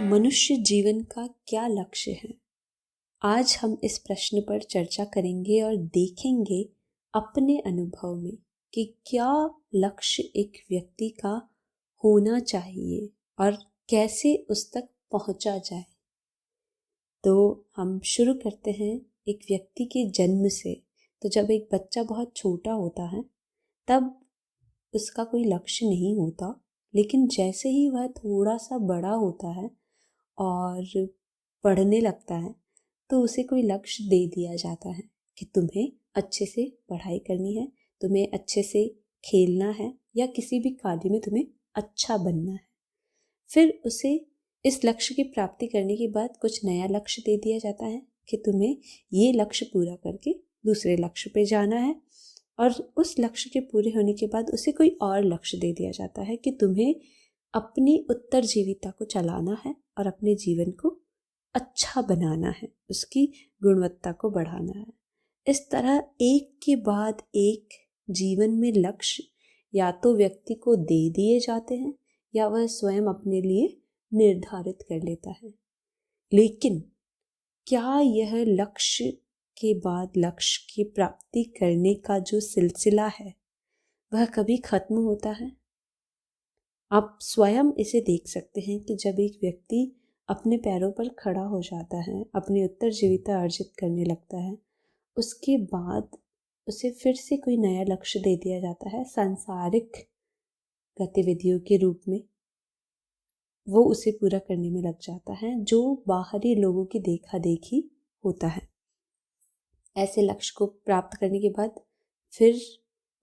मनुष्य जीवन का क्या लक्ष्य है? आज हम इस प्रश्न पर चर्चा करेंगे और देखेंगे अपने अनुभव में कि क्या लक्ष्य एक व्यक्ति का होना चाहिए और कैसे उस तक पहुंचा जाए। तो हम शुरू करते हैं एक व्यक्ति के जन्म से। तो जब एक बच्चा बहुत छोटा होता है तब उसका कोई लक्ष्य नहीं होता, लेकिन जैसे ही वह थोड़ा सा बड़ा होता है और पढ़ने लगता है तो उसे कोई लक्ष्य दे दिया जाता है कि तुम्हें अच्छे से पढ़ाई करनी है, तुम्हें अच्छे से खेलना है या किसी भी कार्य में तुम्हें अच्छा बनना है। फिर उसे इस लक्ष्य की प्राप्ति करने के बाद कुछ नया लक्ष्य दे दिया जाता है कि तुम्हें ये लक्ष्य पूरा करके दूसरे लक्ष्य पे जाना है, और उस लक्ष्य के पूरे होने के बाद उसे कोई और लक्ष्य दे दिया जाता है कि तुम्हें अपनी उत्तरजीविता को चलाना है और अपने जीवन को अच्छा बनाना है, उसकी गुणवत्ता को बढ़ाना है। इस तरह एक के बाद एक जीवन में लक्ष्य या तो व्यक्ति को दे दिए जाते हैं या वह स्वयं अपने लिए निर्धारित कर लेता है। लेकिन क्या यह लक्ष्य के बाद लक्ष्य की प्राप्ति करने का जो सिलसिला है वह कभी खत्म होता है? आप स्वयं इसे देख सकते हैं कि जब एक व्यक्ति अपने पैरों पर खड़ा हो जाता है, अपनी उत्तरजीविता अर्जित करने लगता है, उसके बाद उसे फिर से कोई नया लक्ष्य दे दिया जाता है सांसारिक गतिविधियों के रूप में। वो उसे पूरा करने में लग जाता है जो बाहरी लोगों की देखा देखी होता है। ऐसे लक्ष्य को प्राप्त करने के बाद फिर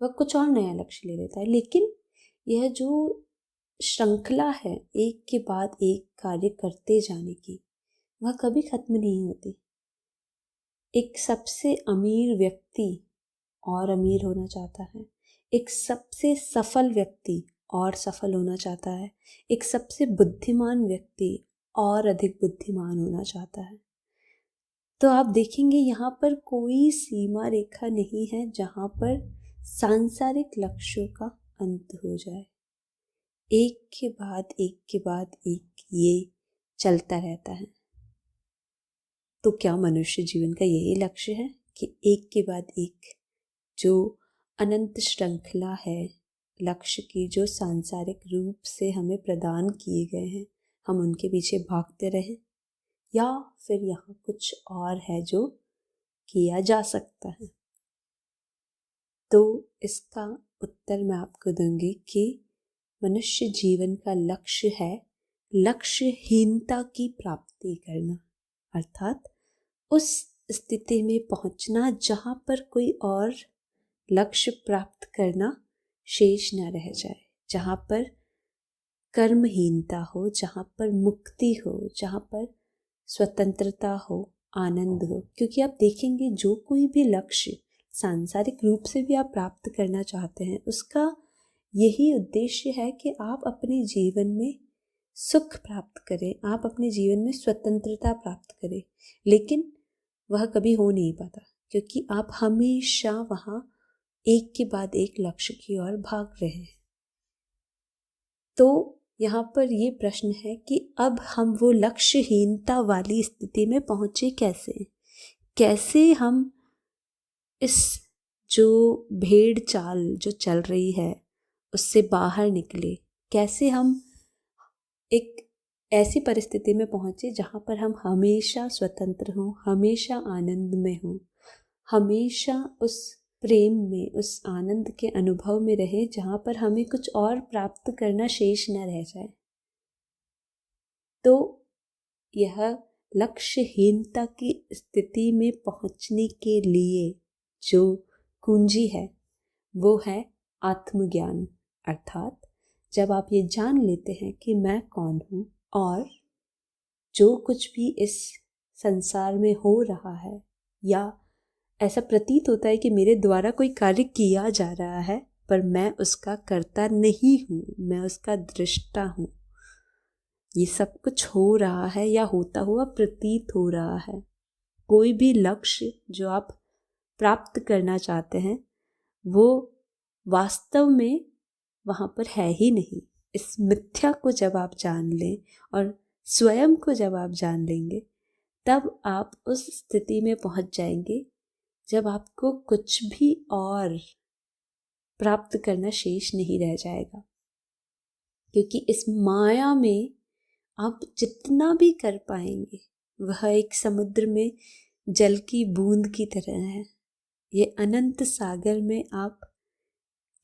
वह कुछ और नया लक्ष्य ले लेता है। लेकिन यह जो श्रृंखला है एक के बाद एक कार्य करते जाने की, वह कभी खत्म नहीं होती। एक सबसे अमीर व्यक्ति और अमीर होना चाहता है, एक सबसे सफल व्यक्ति और सफल होना चाहता है, एक सबसे बुद्धिमान व्यक्ति और अधिक बुद्धिमान होना चाहता है। तो आप देखेंगे यहाँ पर कोई सीमा रेखा नहीं है जहाँ पर सांसारिक लक्ष्यों का अंत हो जाए। एक के बाद एक ये चलता रहता है। तो क्या मनुष्य जीवन का यही लक्ष्य है कि एक के बाद एक जो अनंत श्रृंखला है लक्ष्य की, जो सांसारिक रूप से हमें प्रदान किए गए हैं, हम उनके पीछे भागते रहें, या फिर यहाँ कुछ और है जो किया जा सकता है? तो इसका उत्तर मैं आपको दूंगी कि मनुष्य जीवन का लक्ष्य है लक्ष्यहीनता की प्राप्ति करना, अर्थात उस स्थिति में पहुंचना जहां पर कोई और लक्ष्य प्राप्त करना शेष न रह जाए, जहां पर कर्महीनता हो, जहां पर मुक्ति हो, जहां पर स्वतंत्रता हो, आनंद हो। क्योंकि आप देखेंगे जो कोई भी लक्ष्य सांसारिक रूप से भी आप प्राप्त करना चाहते हैं, उसका यही उद्देश्य है कि आप अपने जीवन में सुख प्राप्त करें, आप अपने जीवन में स्वतंत्रता प्राप्त करें। लेकिन वह कभी हो नहीं पाता क्योंकि आप हमेशा वहाँ एक के बाद एक लक्ष्य की ओर भाग रहे हैं। तो यहाँ पर ये प्रश्न है कि अब हम वो लक्ष्यहीनता वाली स्थिति में पहुँचे कैसे हम इस जो भेड़ चाल जो चल रही है उससे बाहर निकले, कैसे हम एक ऐसी परिस्थिति में पहुँचे जहाँ पर हम हमेशा स्वतंत्र हों, हमेशा आनंद में हों, हमेशा उस प्रेम में, उस आनंद के अनुभव में रहे जहाँ पर हमें कुछ और प्राप्त करना शेष न रह जाए। तो यह लक्ष्यहीनता की स्थिति में पहुँचने के लिए जो कुंजी है वो है आत्मज्ञान। अर्थात जब आप ये जान लेते हैं कि मैं कौन हूँ और जो कुछ भी इस संसार में हो रहा है, या ऐसा प्रतीत होता है कि मेरे द्वारा कोई कार्य किया जा रहा है पर मैं उसका कर्ता नहीं हूँ, मैं उसका दृष्टा हूँ, ये सब कुछ हो रहा है या होता हुआ प्रतीत हो रहा है। कोई भी लक्ष्य जो आप प्राप्त करना चाहते हैं वो वास्तव में वहाँ पर है ही नहीं। इस मिथ्या को जब आप जान लें और स्वयं को जब आप जान लेंगे तब आप उस स्थिति में पहुंच जाएंगे जब आपको कुछ भी और प्राप्त करना शेष नहीं रह जाएगा। क्योंकि इस माया में आप जितना भी कर पाएंगे वह एक समुद्र में जल की बूंद की तरह है। ये अनंत सागर में आप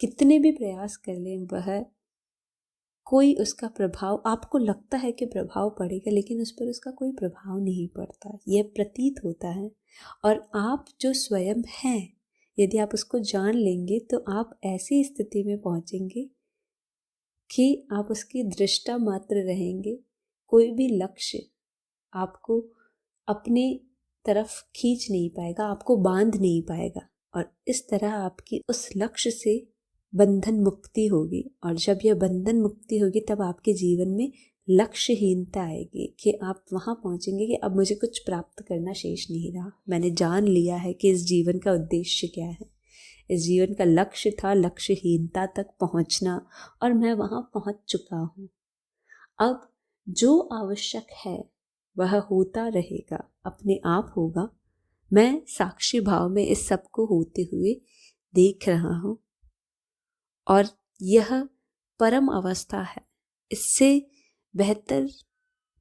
कितने भी प्रयास कर लें वह कोई उसका प्रभाव, आपको लगता है कि प्रभाव पड़ेगा लेकिन उस पर उसका कोई प्रभाव नहीं पड़ता, यह प्रतीत होता है। और आप जो स्वयं हैं यदि आप उसको जान लेंगे तो आप ऐसी स्थिति में पहुंचेंगे कि आप उसकी दृष्टा मात्र रहेंगे। कोई भी लक्ष्य आपको अपने तरफ खींच नहीं पाएगा, आपको बांध नहीं पाएगा, और इस तरह आपकी उस लक्ष्य से बंधन मुक्ति होगी। और जब यह बंधन मुक्ति होगी तब आपके जीवन में लक्ष्यहीनता आएगी कि आप वहाँ पहुँचेंगे कि अब मुझे कुछ प्राप्त करना शेष नहीं रहा, मैंने जान लिया है कि इस जीवन का उद्देश्य क्या है, इस जीवन का लक्ष्य था लक्ष्यहीनता तक पहुँचना, और मैं वहाँ पहुँच चुका हूँ। अब जो आवश्यक है वह होता रहेगा, अपने आप होगा। मैं साक्षी भाव में इस सब को होते हुए देख रहा हूँ और यह परम अवस्था है, इससे बेहतर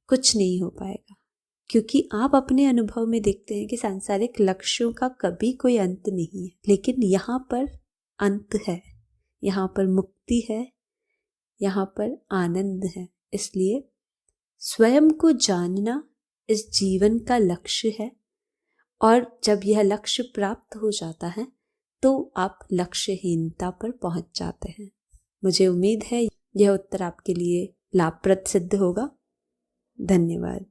कुछ नहीं हो पाएगा। क्योंकि आप अपने अनुभव में देखते हैं कि सांसारिक लक्ष्यों का कभी कोई अंत नहीं है, लेकिन यहाँ पर अंत है, यहाँ पर मुक्ति है, यहाँ पर आनंद है। इसलिए स्वयं को जानना इस जीवन का लक्ष्य है, और जब यह लक्ष्य प्राप्त हो जाता है तो आप लक्ष्यहीनता पर पहुंच जाते हैं। मुझे उम्मीद है यह उत्तर आपके लिए लाभप्रद सिद्ध होगा। धन्यवाद।